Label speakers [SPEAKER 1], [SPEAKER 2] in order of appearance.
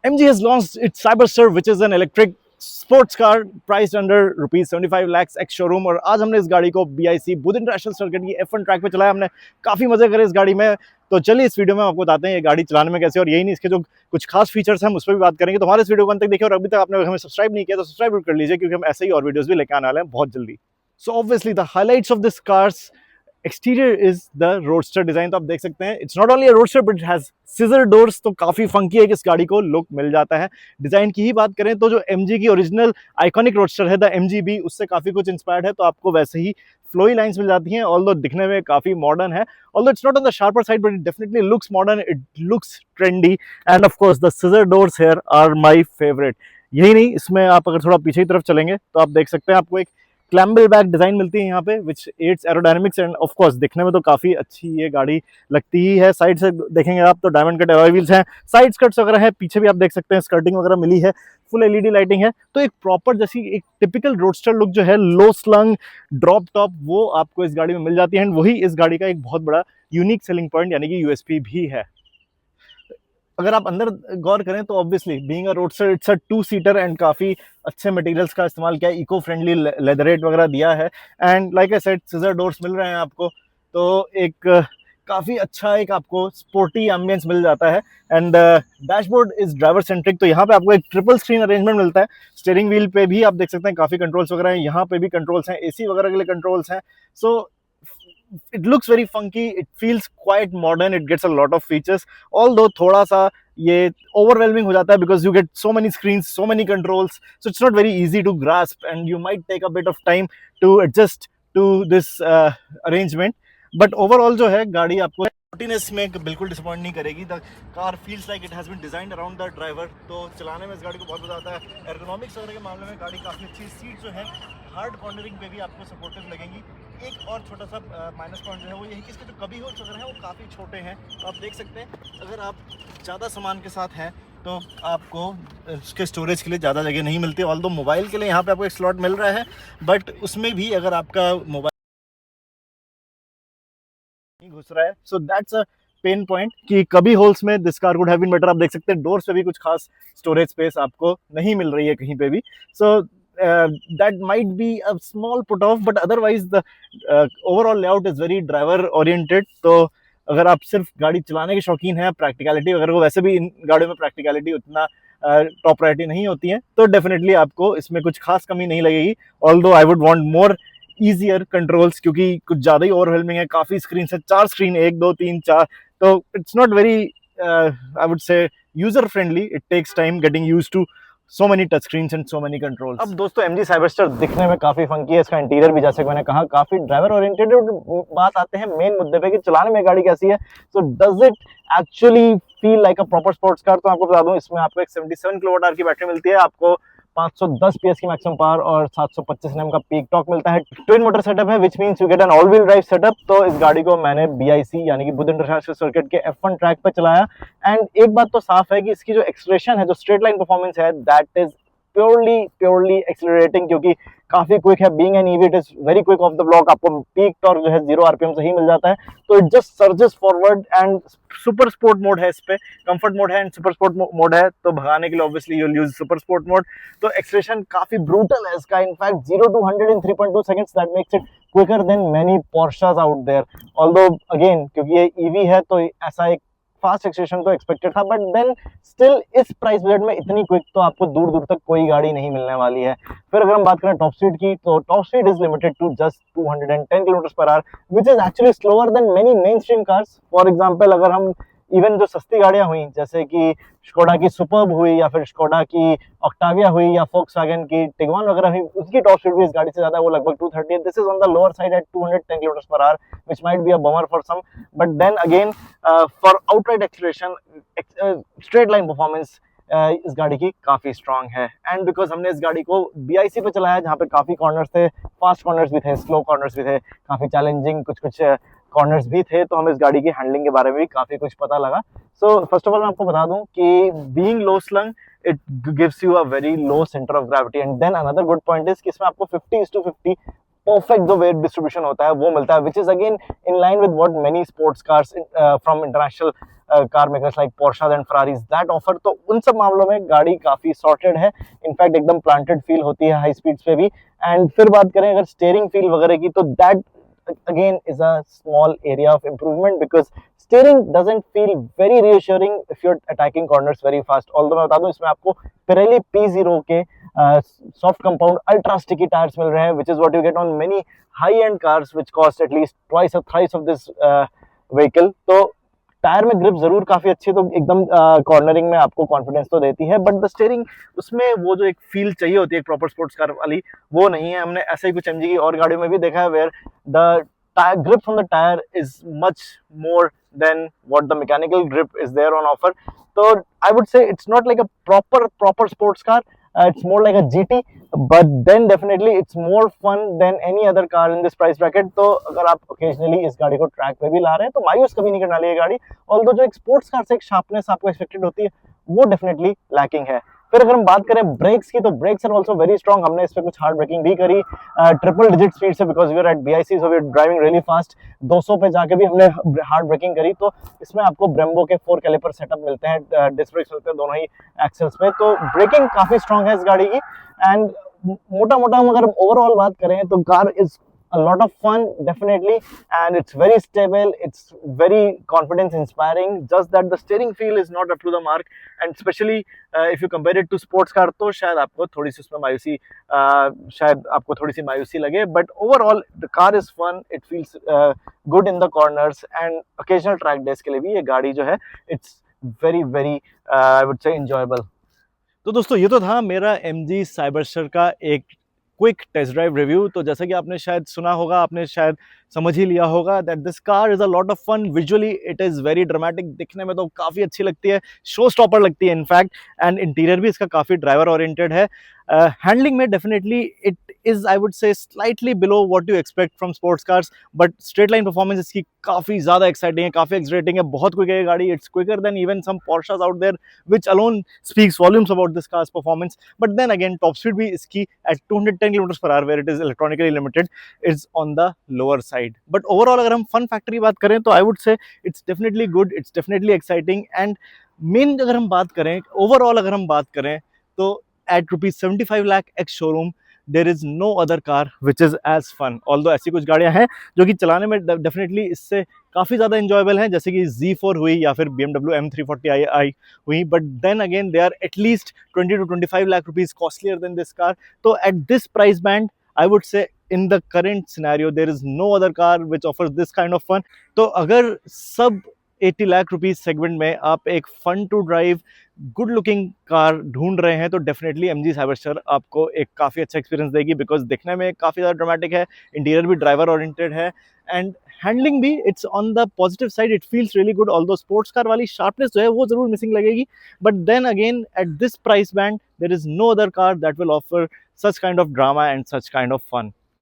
[SPEAKER 1] MG has launched its Cyberster, which is an electric sports car priced under rupees 75 lakhs ex showroom। और आज हमने इस गाड़ी को BIC बुध इंटरनेशनल सर्किट की F1 ट्रैक पे चलाया। हमने काफी मजे करे इस गाड़ी में। तो चलिए इस वीडियो में आपको बताते हैं ये गाड़ी चलाने में कैसे, और यही नहीं इसके जो कुछ खास फीचर्स हैं हम उस पर भी बात करेंगे। तो हमारे इस वीडियो को अंत तक देखिए, और अभी तक आपने हमें सब्सक्राइब नहीं किया तो सब्सक्राइब कर लीजिए, क्योंकि हम ऐसे ही और वीडियोस भी लेकर आने वाले हैं बहुत जल्दी। So obviously the highlights of this car's exterior is the roadster design. तो आप देख सकते हैं it's not only a roadster but it has scissor doors. तो काफी फंकी है कि इस गाड़ी को लुक मिल जाता है। डिजाइन की ही बात करें तो जो MG की ओरिजिनल आइकॉनिक रोडस्टर है द MGB, उससे काफी कुछ इंस्पायर्ड है। तो आपको वैसे ही फ्लोई लाइंस मिल जाती हैं, ऑल्दो दिखने में काफी मॉडर्न है। Although it's not on the sharper side but it definitely looks modern, it looks trendy. And of course the scissor doors here are my favourite. यही नहीं, इसमें आप अगर थोड़ा पीछे की तरफ चलेंगे तो आप देख सकते हैं आपको एक क्लैम्बल बैक डिजाइन मिलती है यहाँ पे, which aids aerodynamics. And of course दिखने में तो काफी अच्छी ये गाड़ी लगती ही है। साइड से देखेंगे आप तो डायमंड कट अलॉय व्हील्स हैं, साइड स्कर्ट्स वगैरह है, पीछे भी आप देख सकते हैं स्कर्टिंग वगैरह मिली है, फुल LED लाइटिंग है। तो एक प्रॉपर जैसी एक टिपिकल रोडस्टर लुक जो है, लो स्लंग ड्रॉप टॉप, वो आपको इस गाड़ी में मिल जाती है। एंड वही इस गाड़ी का एक बहुत बड़ा यूनिक सेलिंग पॉइंट यानी कि USP भी है। अगर आप अंदर गौर करें तो obviously being a roadster it's a 2 seater and काफी अच्छे मटेरियल्स का इस्तेमाल किया है, इको फ्रेंडली लेदरेट वगैरह दिया है। And like I said scissor doors मिल रहे हैं आपको, तो एक काफी अच्छा एक आपको स्पोर्टी एम्बियंस मिल जाता है। And dashboard is driver centric. तो यहाँ पे आपको एक ट्रिपल स्क्रीन अरेंजमेंट मिलता है। स्टीयरिंग व्हील पे भी आप देख सकते हैं काफी कंट्रोल्स वगैरह हैं, यहाँ पे भी कंट्रोल्स हैं, AC वगैरह के लिए कंट्रोल्स हैं। सो it looks very funky, it feels quite modern, it gets a lot of features, although थोड़ा सा ये overwhelming हो जाता है because you get so many screens, so many controls, so it's not very easy to grasp and you might take a bit of time to adjust to this arrangement। but overall जो है गाड़ी आपको sportiness में बिल्कुल disappoint नहीं करेगी। The car feels like it has been designed around the driver. तो चलाने में इस गाड़ी को बहुत मजा आता है। एर्गोनॉमिक्स वगैरह के मामले में गाड़ी काफ़ी अच्छी, सीट जो है हार्ड कॉर्नरिंग पे भी आपको सपोर्टिव लगेंगी। एक और छोटा सा माइनस पॉइंट जो है वो यही कि इसके जो कभी होल्स वगैरह हैं वो काफ़ी छोटे हैं। तो आप देख सकते हैं अगर आप ज़्यादा सामान के साथ हैं तो आपको उसके स्टोरेज के लिए ज़्यादा जगह नहीं मिलती। ऑल्दो मोबाइल के लिए यहाँ पे आपको एक स्लॉट मिल रहा है, बट उसमें भी अगर आपका मोबाइल नहीं घुस रहा है, so that's a pain point कि कभी होल्स में this car would have been better. आप देख सकते हैं डोर्स पे भी कुछ खास स्टोरेज स्पेस आपको नहीं मिल रही है कहीं पे भी। So that might be a small put off, but otherwise the overall layout is very driver oriented. तो अगर आप सिर्फ गाड़ी चलाने के शौकीन हैं, प्रैक्टिकलिटी वगैरह को, वैसे भी इन गाड़ियों में प्रैक्टिकलिटी उतना टॉप प्रायोरिटी नहीं होती है, तो डेफिनेटली आपको इसमें कुछ खास कमी नहीं लगेगी। Although I would want more easier controls, क्योंकि कुछ ज़्यादा ही ओवरवेलमिंग है। काफ़ी स्क्रीन है, 4 स्क्रीन, 1 2 3 4, तो it's not very I would say user friendly. It takes time getting used to so many touch screens and so many controls. अब दोस्तों MG Cyberster दिखने में काफी फंकी है, इसका इंटीरियर भी जैसे मैंने कहा काफी ड्राइवर ओरिएंटेड। बात आते हैं मेन मुद्दे पे कि चलाने में गाड़ी कैसी है। So does it actually feel like a proper sports car? तो आपको बता दूं इसमें आपको एक 77 किलोवाट की बैटरी मिलती है, आपको 510 PS की मैक्सिमम पावर और 725 Nm का पीक टॉर्क मिलता है। ट्विन मोटर सेटअप है, which means you get an all wheel drive setup. तो इस गाड़ी को मैंने BIC यानी कि बुध इंटरनेशनल सर्किट के F1 ट्रैक पे चलाया। एंड एक बात तो साफ है कि इसकी जो एक्सलेरेशन है, जो स्ट्रेट लाइन परफॉर्मेंस है, दैट इज प्योरली एक्सिलरेटिंग, क्योंकि काफी क्विक है। Being an EV it is very quick of the block. आपको पीक टॉर्क जो है 0 RPM से ही मिल जाता है। तो it just surges forward. And super sport mode है इस पे, कंफर्ट मोड है एंड सुपर स्पोर्ट मोड है। तो भगाने के लिए obviously you will use super sport mode. तो एक्सलेरेशन काफी ब्रूटल है इसका, in fact 0 to 100 in 3.2 seconds, that makes it quicker than many Porsches out there. Although again क्योंकि ये ईवी है तो ऐसा एक फास्ट एक्सेलेरेशन तो एक्सपेक्टेड था, बट देन स्टिल इस प्राइस बजट में इतनी क्विक तो आपको दूर दूर तक कोई गाड़ी नहीं मिलने वाली है। फिर अगर हम बात करें टॉप स्पीड की, तो top speed is limited to just 210 km/h, which is actually slower than many mainstream cars. For example अगर हम इवन जो सस्ती गाड़ियां हुई जैसे कि स्कोडा की सुपर्ब हुई या फिर स्कोडा की ऑक्टाविया हुई या फोक्सवैगन की टिगवान वगैरह हुई, उसकी टॉप स्पीड भी इस गाड़ी से ज्यादा, वो लगभग 230 है। This is on the lower side at 210 km/h, which might be a bummer for some, but then again for outright acceleration, straight line performance इस गाड़ी की काफी स्ट्रांग है। एंड बिकॉज हमने इस गाड़ी को BIC पे चलाया जहाँ पे काफी कॉर्नर्स थे, फास्ट कॉर्नर्स भी थे, स्लो कॉर्नर्स भी थे, काफी चैलेंजिंग कुछ कॉर्नर्स भी थे, तो हमें इस गाड़ी की हैंडलिंग के बारे में भी काफी कुछ पता लगा। सो फर्स्ट ऑफ ऑल मैं आपको बता दूं कि being low slung it gives you a very low centre of gravity. And then another good point is कि इसमें आपको 50:50 परफेक्ट जो वेट डिस्ट्रीब्यूशन होता है वो मिलता है, which is again in line with what many sports cars from international car makers like Portia and फरारीज that offer, तो उन सब मामलों में गाड़ी काफी सॉर्टेड है, इनफैक्ट एकदम प्लांटेड फील होती है हाई स्पीड्स पे भी। एंड फिर बात करें अगर स्टीयरिंग फील वगैरह की, तो that again is a small area of improvement because steering doesn't feel very reassuring if you're attacking corners very fast. Although मैं बता दूं इसमें आपको Pirelli P0 के soft compound ultra sticky tires मिल रहे हैं, which is what you get on many high end cars which cost at least twice or thrice of this vehicle. तो tyre में ग्रिप जरूर काफी अच्छी, तो एकदम कॉर्नरिंग में आपको कॉन्फिडेंस तो देती है, बट द स्टीयरिंग उसमें वो जो एक फील चाहिए होती है एक प्रॉपर स्पोर्ट्स कार वाली, वो नहीं है। हमने ऐसा ही कुछ एमजी की और गाड़ियों में भी देखा है where the grip from the tire is much more than what the mechanical grip is there on offer. So I would say it's not like a proper sports car. It's more like a GT, but then definitely it's more fun than any other car in this price bracket. तो अगर आप occasionally इस गाड़ी को track पे भी ला रहे हैं तो मायूस कभी नहीं करना वाली ये गाड़ी। ऑल्दो जो एक स्पोर्ट्स कार से एक शार्पनेस आपको एक्सपेक्टेड होती है वो डेफिनेटली लैकिंग है। फिर अगर हम बात करें ब्रेक्स की, तो brakes are also very strong. हमने इस पे कुछ हार्ड ब्रेकिंग भी करी ट्रिपल डिजिट स्पीड से, because we are at BIC, so we are driving really fast. 200 पे जाके भी हमने हार्ड ब्रेकिंग करी, तो इसमें आपको ब्रेम्बो के 4 कैलिपर सेटअप मिलते हैं, डिस्क ब्रेक्स मिलते हैं दोनों ही एक्सेल्स में, तो ब्रेकिंग काफी स्ट्रॉन्ग है इस गाड़ी की। एंड मोटा मोटा हम अगर ओवरऑल बात करें तो car is a lot of fun definitely, and it's very stable, it's very confidence inspiring, just that the steering feel is not up to the mark, and especially if you compare it to sports car तो शायद आपको थोड़ी सी उसमें मायूसी शायद आपको थोड़ी सी मायूसी लगे, but overall the car is fun, it feels good in the corners, and occasional track days के लिए भी ये गाड़ी जो है it's very I would say enjoyable। तो दोस्तों ये तो था मेरा MG साइबरस्टर का एक क्विक टेस्ट ड्राइव रिव्यू। तो जैसा कि आपने शायद सुना होगा, आपने शायद समझ ही लिया होगा that this car is a lot of fun, visually it is very dramatic, दिखने में तो काफी अच्छी लगती है, शो स्टॉपर लगती है इनफैक्ट, एंड इंटीरियर भी इसका काफी ड्राइवर ओरिएंटेड है। हैंडलिंग में definitely it is I would से slightly below what you expect from sports cars, but straight line performance इसकी काफी ज्यादा एक्साइटिंग है, काफी एक्साइटिंग है, बहुत क्विक है गाड़ी, it's quicker than even some Porsches out there which alone speaks volumes about this car's performance. But then again top speed भी इसकी at 210 km/h where it is electronically limited is on the lower side. But overall अगर हम fun factor की बात करें तो I would say it's definitely good, it's definitely exciting, and man अगर हम बात करें ओवरऑल अगर हम बात करें तो at ₹75 lakh ex showroom there is no other car which is as fun। although ऐसी कुछ गाड़ियां हैं जो कि चलाने में डेफिनेटली इससे काफी ज्यादा इंजॉयबल हैं, जैसे कि Z4 हुई या फिर BMW M340i हुई, but then again they are at least 20 to 25 lakh rupees costlier than this car। तो at this price band I would say in the current scenario there is no other car which offers this kind of fun। तो अगर सब 80 lakh rupees segment में आप एक fun to drive good looking car ढूंढ रहे हैं तो डेफिनेटली MG साइबरस्टर आपको एक काफ़ी अच्छा एक्सपीरियंस देगी, बिकॉज दिखने में काफ़ी ज़्यादा ड्रामेटिक है, इंटीरियर भी ड्राइवर ओरिएंटेड है, एंड हैंडलिंग भी it's on the positive side, it feels really good. Although sports car वाली शार्पनेस जो है वो जरूर मिसिंग लगेगी, but then again at this price band there is no other car that will offer such kind of drama and such kind of fun।